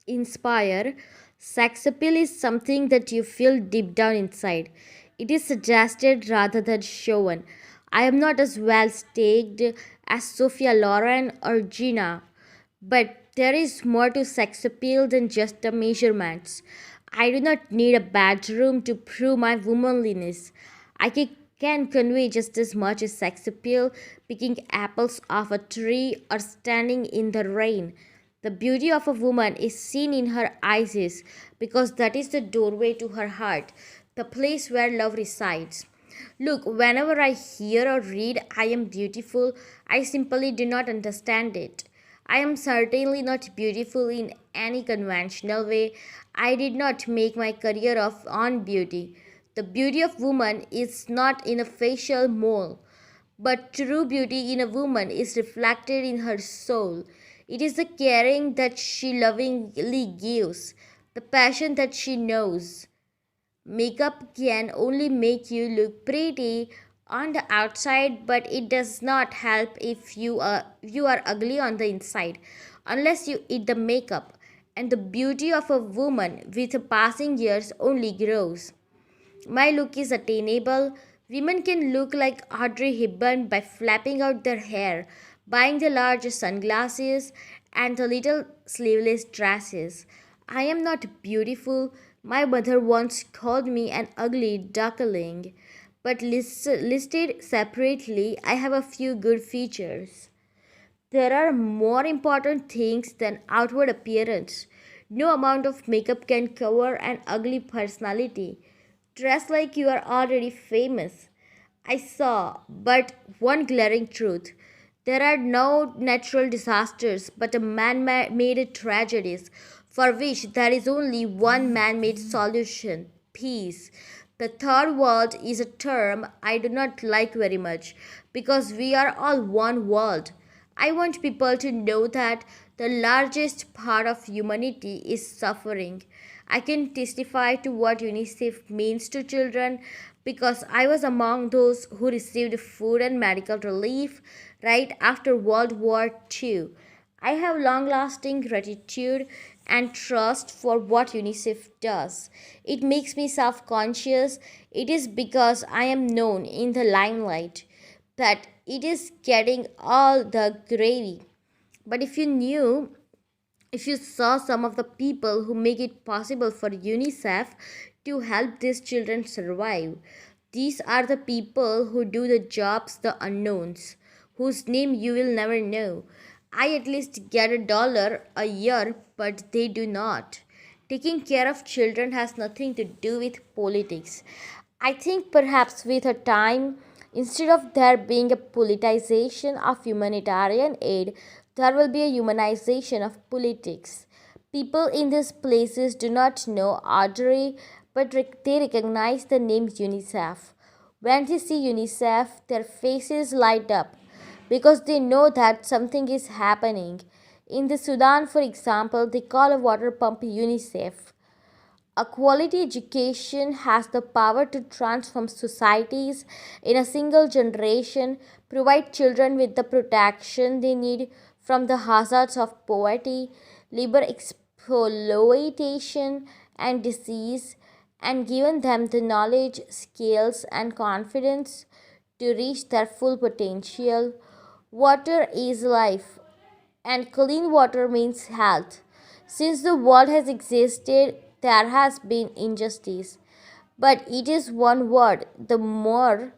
inspire, sex appeal is something that you feel deep down inside. It is suggested rather than shown. I am not as well staked as Sophia Loren or Gina, but there is more to sex appeal than just the measurements. I do not need a bedroom to prove my womanliness. I can convey just as much as sex appeal picking apples off a tree or standing in the rain. The beauty of a woman is seen in her eyes because that is the doorway to her heart, the place where love resides. Look, whenever I hear or read I am beautiful, I simply do not understand it. I am certainly not beautiful in any conventional way. I did not make my career of on beauty. The beauty of woman is not in a facial mold, but true beauty in a woman is reflected in her soul. It is the caring that she lovingly gives, the passion that she knows. Makeup can only make you look pretty on the outside, but it does not help if you are ugly on the inside unless you eat the makeup. And the beauty of a woman with the passing years only grows. My look is attainable. Women can look like Audrey Hepburn by flapping out their hair, buying the large sunglasses and the little sleeveless dresses. I am not beautiful. My mother once called me an ugly duckling. But listed separately, I have a few good features. There are more important things than outward appearance. No amount of makeup can cover an ugly personality. Dress like you are already famous. I saw, but one glaring truth. There are no natural disasters but a man made tragedies for which there is only one man made solution peace. The third world is a term I do not like very much because we are all one world. I want people to know that the largest part of humanity is suffering. I can testify to what UNICEF means to children because I was among those who received food and medical relief right after World War II. I have long lasting gratitude and trust for what UNICEF does. It makes me self conscious. It is because I am known in the limelight that it is getting all the gravy. But if you saw some of the people who make it possible for UNICEF to help these children survive, these are the people who do the jobs, the unknowns, whose name you will never know. I at least get $1 a year, but they do not. Taking care of children has nothing to do with politics. I think perhaps with a time, instead of there being a politicization of humanitarian aid, there will be a humanization of politics. People in these places do not know Audrey, but they recognize the name UNICEF. When they see UNICEF, their faces light up because they know that something is happening. In the Sudan, for example, they call a water pump UNICEF. A quality education has the power to transform societies in a single generation, provide children with the protection they need from the hazards of poverty, labor exploitation, and disease, and given them the knowledge, skills, and confidence to reach their full potential. Water is life, and clean water means health. Since the world has existed, there has been injustice. But it is one word, the more,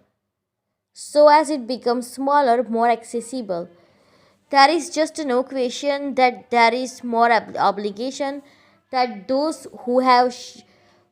so as it becomes smaller, more accessible. There is just no question that there is more obligation that those who have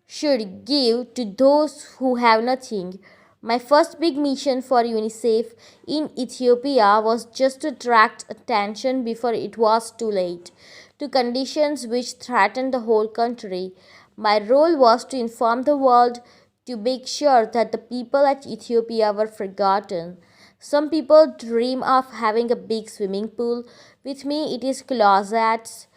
should give to those who have nothing. My first big mission for UNICEF in Ethiopia was just to attract attention before it was too late to conditions which threatened the whole country. My role was to inform the world to make sure that the people at Ethiopia were forgotten. Some people dream of having a big swimming pool. With me, it is closets.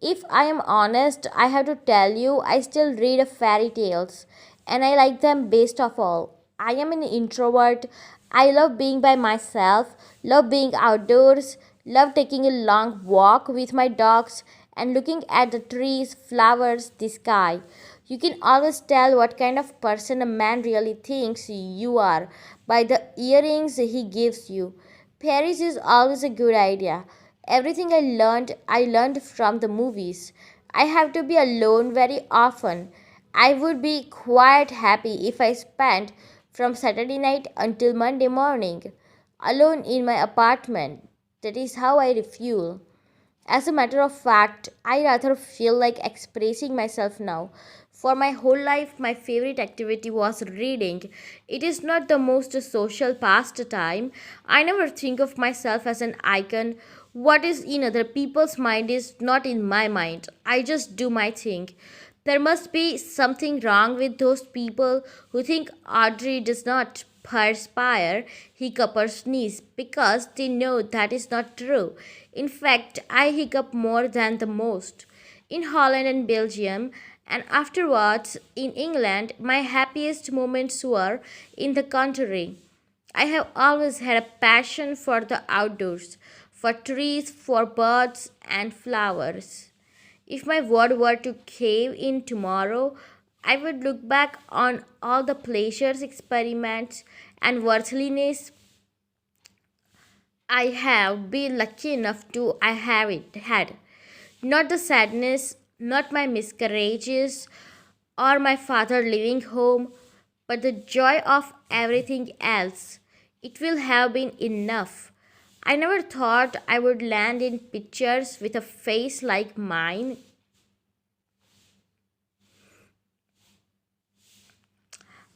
If I am honest, I have to tell you, I still read fairy tales and I like them best of all. I am an introvert. I love being by myself, love being outdoors, love taking a long walk with my dogs, and looking at the trees, flowers, the sky. You can always tell what kind of person a man really thinks you are by the earrings he gives you. Paris is always a good idea. Everything I learned from the movies. I have to be alone very often. I would be quite happy if I spent from Saturday night until Monday morning alone in my apartment. That is how I refuel. As a matter of fact, I rather feel like expressing myself now. For my whole life, my favorite activity was reading. It is not the most social pastime. I never think of myself as an icon. What is in other people's mind is not in my mind. I just do my thing. There must be something wrong with those people who think Audrey does not perspire, hiccup, or sneeze because they know that is not true. In fact, I hiccup more than the most. In Holland and Belgium, and afterwards in England, my happiest moments were in the country. I have always had a passion for the outdoors, for trees, for birds, and flowers. If my world were to cave in tomorrow, I would look back on all the pleasures, experiments, and worldliness I have been lucky enough to I have it had. Not the sadness, not my miscarriages, or my father leaving home, but the joy of everything else. It will have been enough. I never thought I would land in pictures with a face like mine.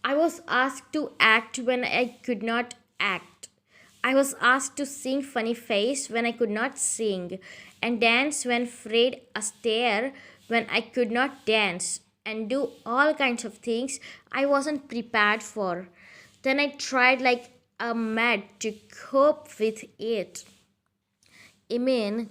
I was asked to act when I could not act. I was asked to sing funny face when I could not sing, and dance when Fred Astaire when I could not dance, and do all kinds of things I wasn't prepared for. Then I tried like a mad to cope with it. Amen.